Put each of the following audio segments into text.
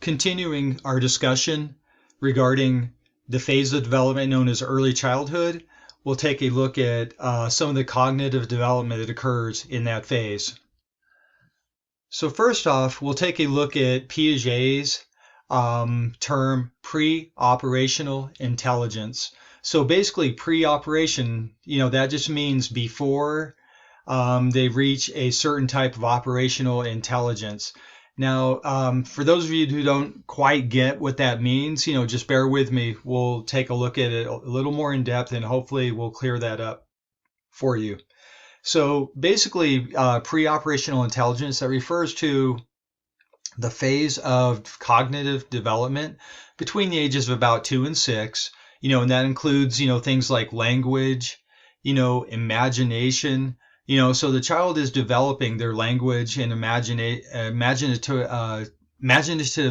Continuing our discussion regarding the phase of development known as early childhood, we'll take a look at some of the cognitive development that occurs in that phase. So first off, we'll take a look at Piaget's term pre-operational intelligence. So basically pre-operation, that just means before they reach a certain type of operational intelligence. Now, for those of you who don't quite get what that means, just bear with me. We'll take a look at it a little more in depth and hopefully we'll clear that up for you. So basically, pre-operational intelligence, that refers to the phase of cognitive development between the ages of about 2 and 6, and that includes, things like language, imagination, so the child is developing their language and imaginative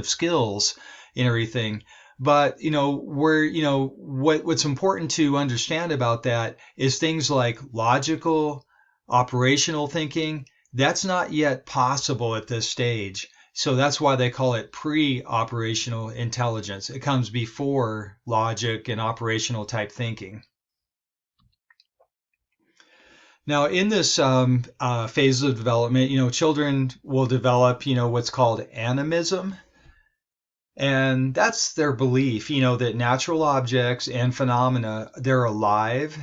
skills and everything. But, what's important to understand about that is things like logical, operational thinking. That's not yet possible at this stage. So that's why they call it pre-operational intelligence. It comes before logic and operational type thinking. Now, in this phase of development, children will develop, what's called animism. And that's their belief, that natural objects and phenomena, they're alive,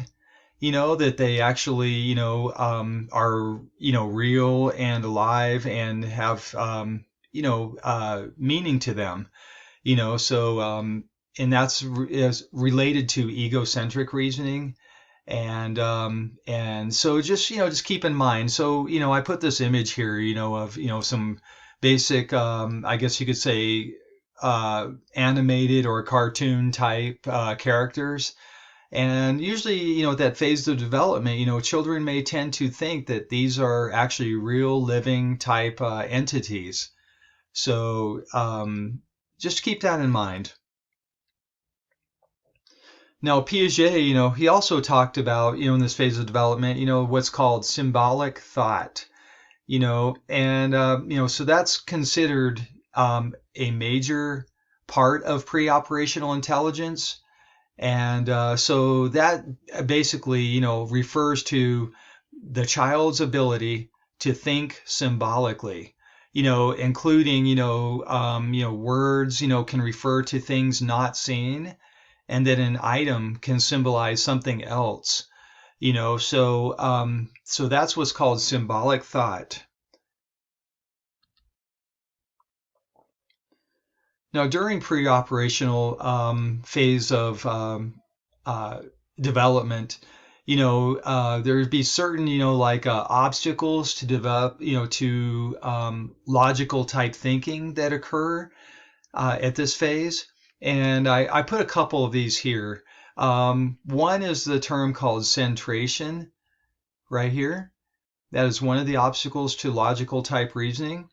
that they actually, are, real and alive and have, meaning to them, and that's is related to egocentric reasoning. And so just keep in mind. So, I put this image here, of, some basic, I guess you could say, animated or cartoon type characters. And usually, at that phase of development, children may tend to think that these are actually real living type entities. So just keep that in mind. Now, Piaget, he also talked about, in this phase of development, what's called symbolic thought, and, so that's considered a major part of pre-operational intelligence. And so that basically, refers to the child's ability to think symbolically, including, words, can refer to things not seen, and that an item can symbolize something else, so that's what's called symbolic thought. Now, during pre-operational phase of development, there'd be certain, obstacles to develop, to logical type thinking that occur at this phase. And I put a couple of these here. One is the term called centration right here. That is one of the obstacles to logical type reasoning.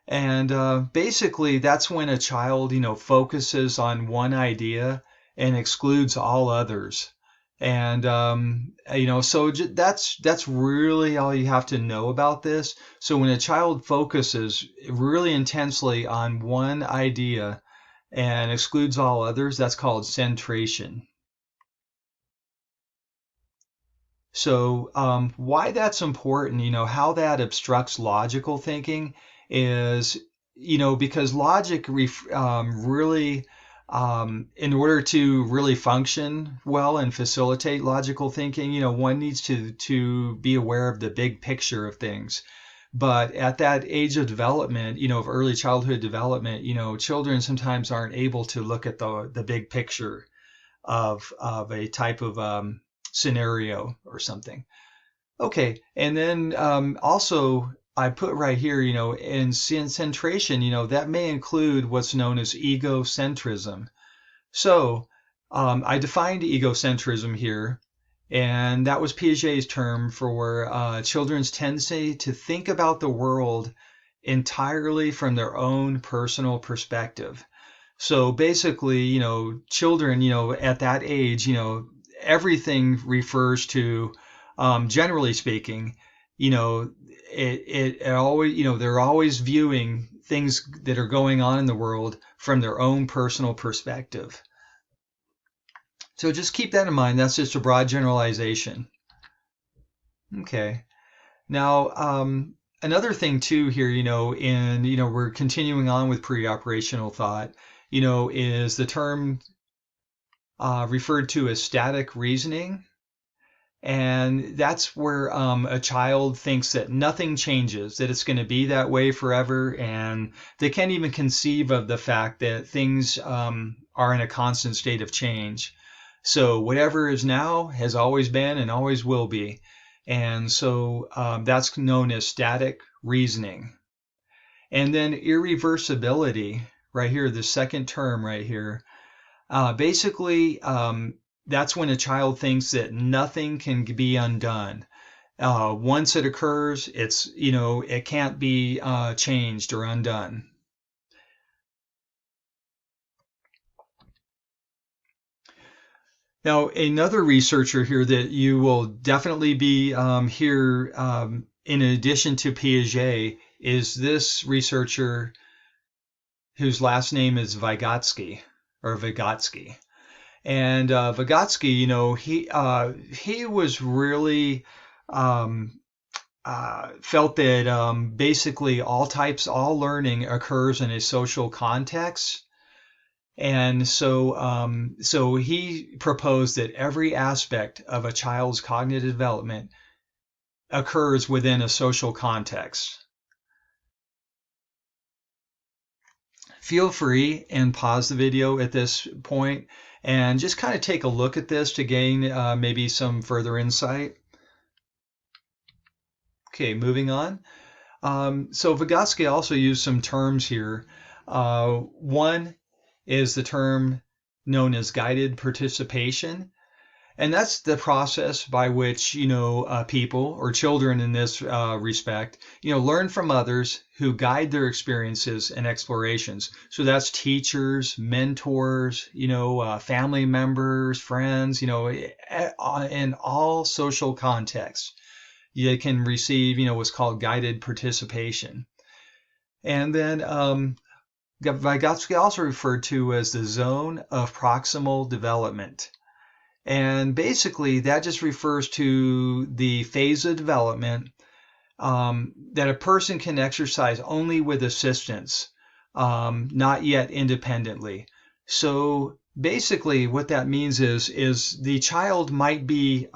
And basically, that's when a child, focuses on one idea and excludes all others. And, so that's really all you have to know about this. So when a child focuses really intensely on one idea and excludes all others, that's called centration. So why that's important, how that obstructs logical thinking is, because logic really, in order to really function well and facilitate logical thinking, one needs to be aware of the big picture of things. But at that age of development, of early childhood development, children sometimes aren't able to look at the big picture of a type of scenario or something. Okay, and then also I put right here, in centration, that may include what's known as egocentrism. So I defined egocentrism here. And that was Piaget's term for children's tendency to think about the world entirely from their own personal perspective. So basically, children, at that age, everything refers to, generally speaking, it always, they're always viewing things that are going on in the world from their own personal perspective. So just keep that in mind. That's just a broad generalization. Okay. Now, another thing too here, we're continuing on with pre-operational thought, is the term referred to as static reasoning. And that's where a child thinks that nothing changes, that it's going to be that way forever. And they can't even conceive of the fact that things are in a constant state of change. So whatever is now has always been and always will be. And so that's known as static reasoning. And then irreversibility, right here, the second term right here, basically, that's when a child thinks that nothing can be undone. Once it occurs, it can't be changed or undone. Now, another researcher here that you will definitely be here, in addition to Piaget, is this researcher whose last name is Vygotsky, or Vygotsky. And Vygotsky, he was really felt that basically all learning occurs in a social context. And so he proposed that every aspect of a child's cognitive development occurs within a social context. Feel free and pause the video at this point and just kind of take a look at this to gain maybe some further insight. Okay, moving on. So Vygotsky also used some terms here. One is the term known as guided participation. And that's the process by which, people or children in this respect, learn from others who guide their experiences and explorations. So that's teachers, mentors, family members, friends, in all social contexts. You can receive, what's called guided participation. And then Vygotsky also referred to as the zone of proximal development. And basically, that just refers to the phase of development that a person can exercise only with assistance, not yet independently. So basically, what that means is the child might be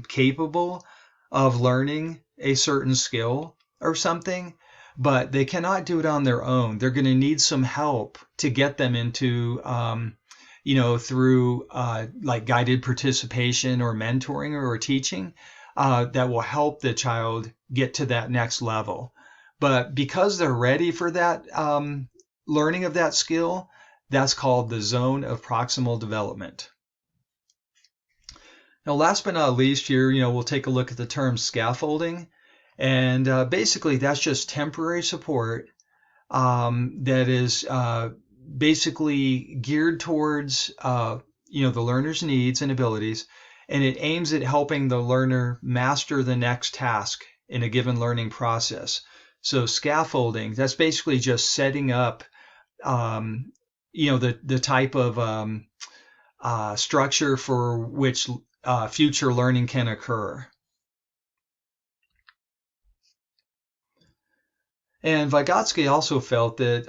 capable of learning a certain skill or something, but they cannot do it on their own. They're going to need some help to get them into through like guided participation or mentoring or teaching that will help the child get to that next level. But because they're ready for that learning of that skill, that's called the zone of proximal development. Now, last but not least here, we'll take a look at the term scaffolding. And basically, that's just temporary support that is basically geared towards the learner's needs and abilities, and it aims at helping the learner master the next task in a given learning process. So scaffolding, that's basically just setting up the type of structure for which future learning can occur. And Vygotsky also felt that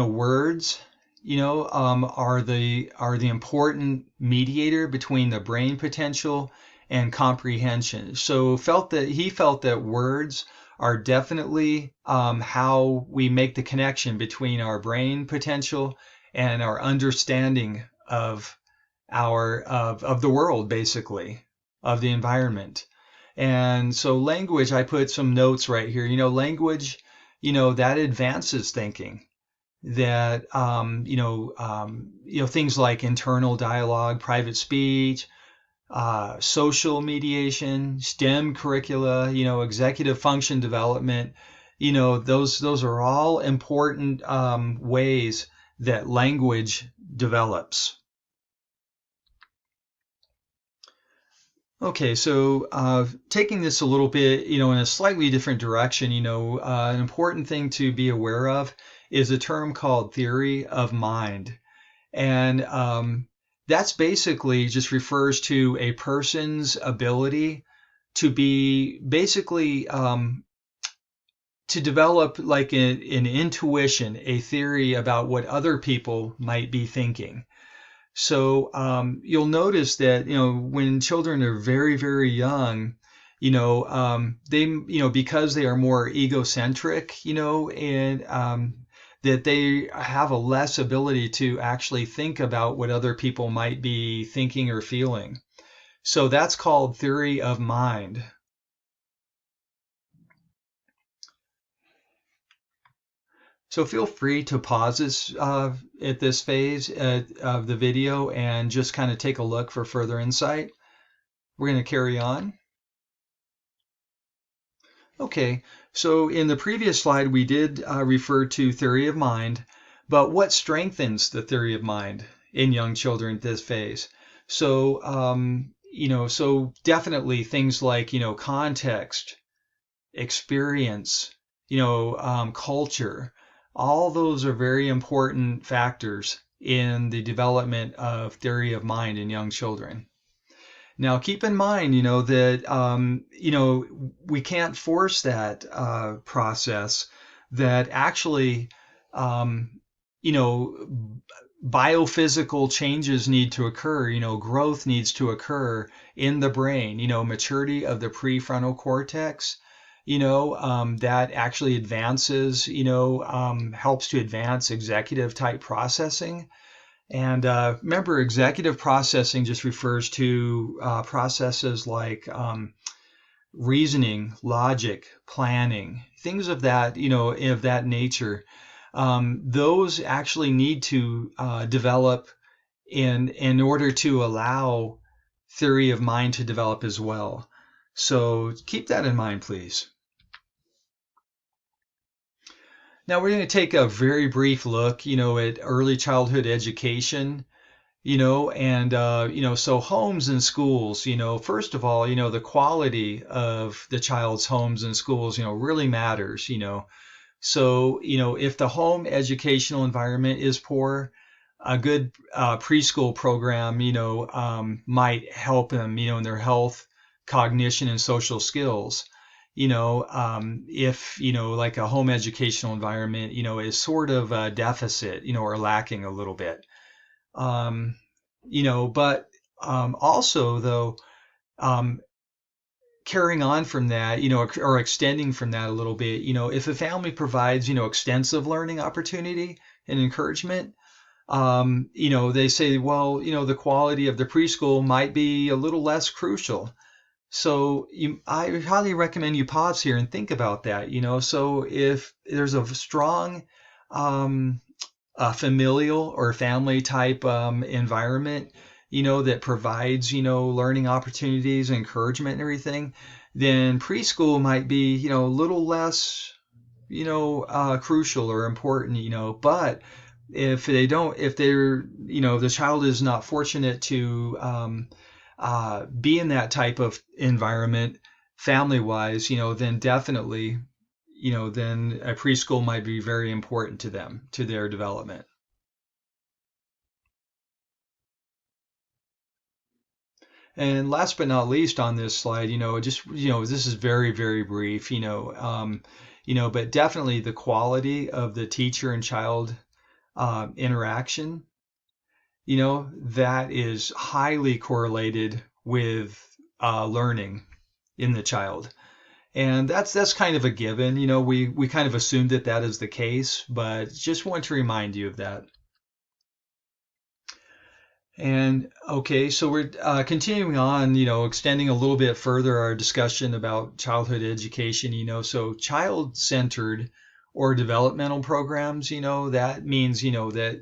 words are the important mediator between the brain potential and comprehension. So he felt that words are definitely how we make the connection between our brain potential and our understanding of the world, basically, of the environment. And so language, I put some notes right here. Language, that advances thinking. That things like internal dialogue, private speech, social mediation, STEM curricula, executive function development, those are all important ways that language develops. Okay, so taking this a little bit, in a slightly different direction, an important thing to be aware of is a term called theory of mind. And that's basically just refers to a person's ability to be basically to develop like an intuition, a theory about what other people might be thinking. So you'll notice that when children are very very young, they because they are more egocentric, and that they have a less ability to actually think about what other people might be thinking or feeling. So that's called theory of mind. So feel free to pause this at this phase of the video and just kind of take a look for further insight. We're going to carry on. Okay, so in the previous slide, we did refer to theory of mind, but what strengthens the theory of mind in young children at this phase? So, so definitely things like, context, experience, culture, all those are very important factors in the development of theory of mind in young children. Now, keep in mind, that we can't force that process. That actually, um, you know, biophysical changes need to occur. Growth needs to occur in the brain. Maturity of the prefrontal cortex. That actually advances. Helps to advance executive type processing. And remember, executive processing just refers to processes like reasoning, logic, planning, things of that, of that nature. Those actually need to develop in order to allow theory of mind to develop as well. So keep that in mind, please. Now we're going to take a very brief look, at early childhood education. And so homes and schools, first of all, the quality of the child's homes and schools, really matters. So if the home educational environment is poor, a good preschool program, might help them, in their health, cognition, and social skills. If like a home educational environment, is sort of a deficit, or lacking a little bit. Um, but also though, um, carrying on from that, or extending from that a little bit, if a family provides, extensive learning opportunity and encouragement, they say, well, the quality of the preschool might be a little less crucial. So I highly recommend you pause here and think about that. So if there's a strong familial or family type environment, that provides, learning opportunities, encouragement, and everything, then preschool might be, a little less, crucial or important, but if they don't, if they're, the child is not fortunate to be in that type of environment family wise, then definitely, then a preschool might be very important to them, to their development. And last but not least on this slide, just, this is very, very brief, but definitely the quality of the teacher and child interaction, that is highly correlated with learning in the child. And that's kind of a given. We kind of assumed that that is the case, but just want to remind you of that. And okay, so we're continuing on, extending a little bit further our discussion about childhood education, so child-centered or developmental programs, that means,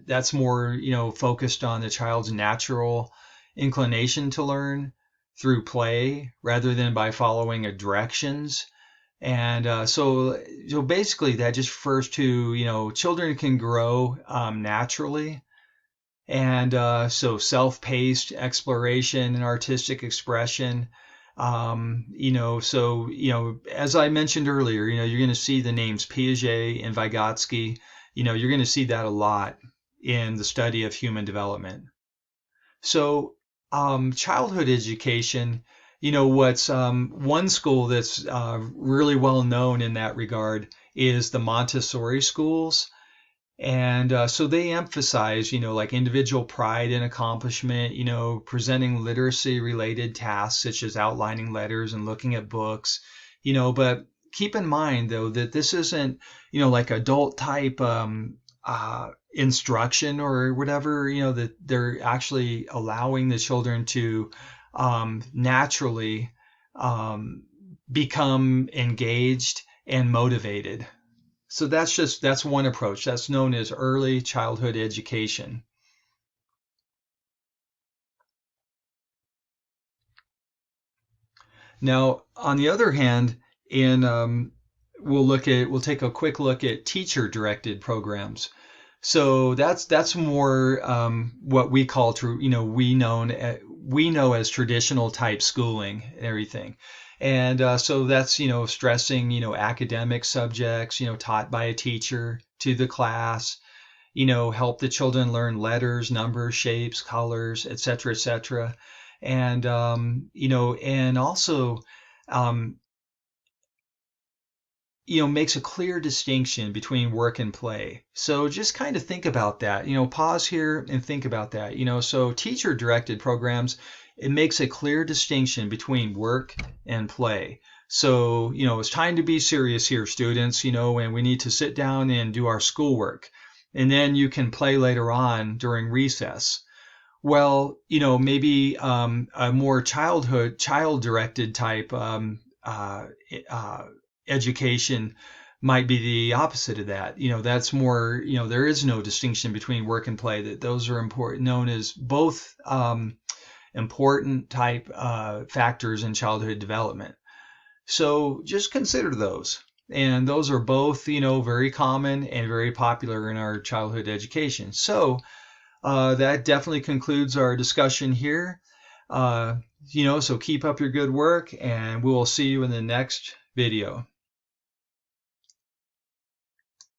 that's more, focused on the child's natural inclination to learn through play rather than by following directions. And so basically that just refers to, children can grow naturally, and so self-paced exploration and artistic expression. So as I mentioned earlier, you're going to see the names Piaget and Vygotsky, You're going to see that a lot in the study of human development. So, childhood education, what's one school that's really well known in that regard is the Montessori schools. And so they emphasize, like individual pride and accomplishment, presenting literacy related tasks such as outlining letters and looking at books, but keep in mind though that this isn't, like adult type instruction or whatever, that they're actually allowing the children to naturally um, become engaged and motivated. So that's one approach. That's known as early childhood education. Now, on the other hand, in we'll take a quick look at teacher-directed programs. So that's more what we call we know as traditional type schooling and everything. And so that's stressing academic subjects taught by a teacher to the class, help the children learn letters, numbers, shapes, colors, et cetera, et cetera. And, and also, um, makes a clear distinction between work and play. So just kind of think about that, pause here and think about that, so teacher directed programs, it makes a clear distinction between work and play. So, it's time to be serious here, students, and we need to sit down and do our schoolwork. And then you can play later on during recess. Well, maybe a more child directed type uh, education might be the opposite of that. That's more, there is no distinction between work and play, that those are important, known as both important type factors in childhood development. So just consider those. And those are both, very common and very popular in our childhood education. So that definitely concludes our discussion here. So keep up your good work, and we will see you in the next video.